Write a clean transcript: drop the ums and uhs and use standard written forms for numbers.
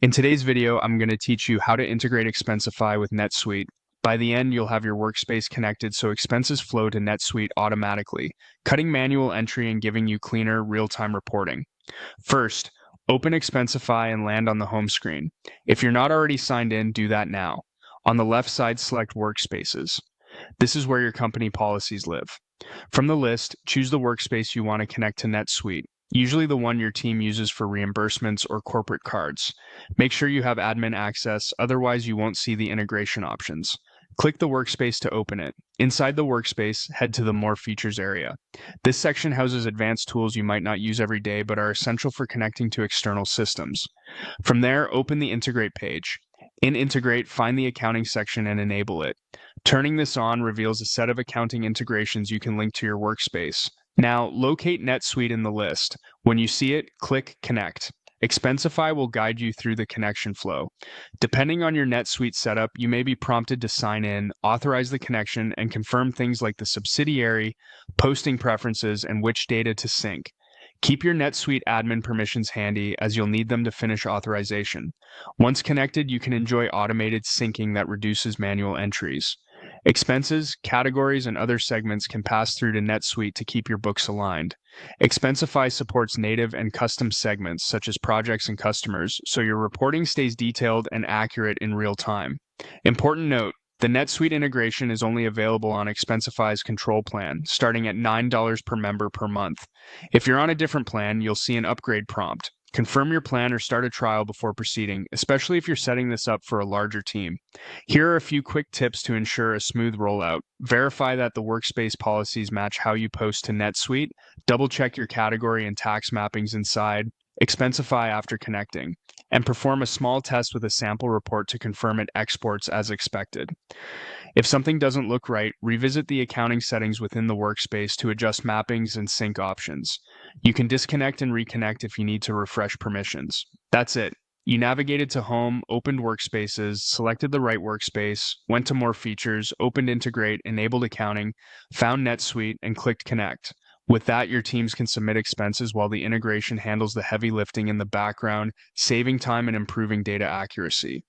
In today's video, I'm going to teach you how to integrate Expensify with Netsuite. By the end, you'll have your workspace connected so expenses flow to Netsuite automatically, cutting manual entry and giving you cleaner, real-time reporting. First, open Expensify and land on the home screen. If you're not already signed in, do that now. On the left side, select Workspaces. This is where your company policies live. From the list, choose the workspace you want to connect to NetSuite, usually the one your team uses for reimbursements or corporate cards. Make sure you have admin access, otherwise you won't see the integration options. Click the workspace to open it. Inside the workspace, head to the More Features area. This section houses advanced tools you might not use every day but are essential for connecting to external systems. From there, open the Integrate page. In Integrate, find the accounting section and enable it. Turning this on reveals a set of accounting integrations you can link to your workspace. Now, locate NetSuite in the list. When you see it, click Connect. Expensify will guide you through the connection flow. Depending on your NetSuite setup, you may be prompted to sign in, authorize the connection, and confirm things like the subsidiary, posting preferences, and which data to sync. Keep your NetSuite admin permissions handy as you'll need them to finish authorization. Once connected, you can enjoy automated syncing that reduces manual entries. Expenses, categories, and other segments can pass through to NetSuite to keep your books aligned. Expensify supports native and custom segments such as projects and customers, so your reporting stays detailed and accurate in real time. Important note, the NetSuite integration is only available on Expensify's control plan, starting at $9 per member per month. If you're on a different plan, you'll see an upgrade prompt. Confirm your plan or start a trial before proceeding, especially if you're setting this up for a larger team. Here are a few quick tips to ensure a smooth rollout. Verify that the workspace policies match how you post to NetSuite. Double-check your category and tax mappings inside. Expensify after connecting. And perform a small test with a sample report to confirm it exports as expected. If something doesn't look right, revisit the accounting settings within the workspace to adjust mappings and sync options. You can disconnect and reconnect if you need to refresh permissions. That's it. You navigated to Home, opened Workspaces, selected the right workspace, went to More Features, opened Integrate, enabled Accounting, found NetSuite, and clicked Connect. With that, your teams can submit expenses while the integration handles the heavy lifting in the background, saving time and improving data accuracy.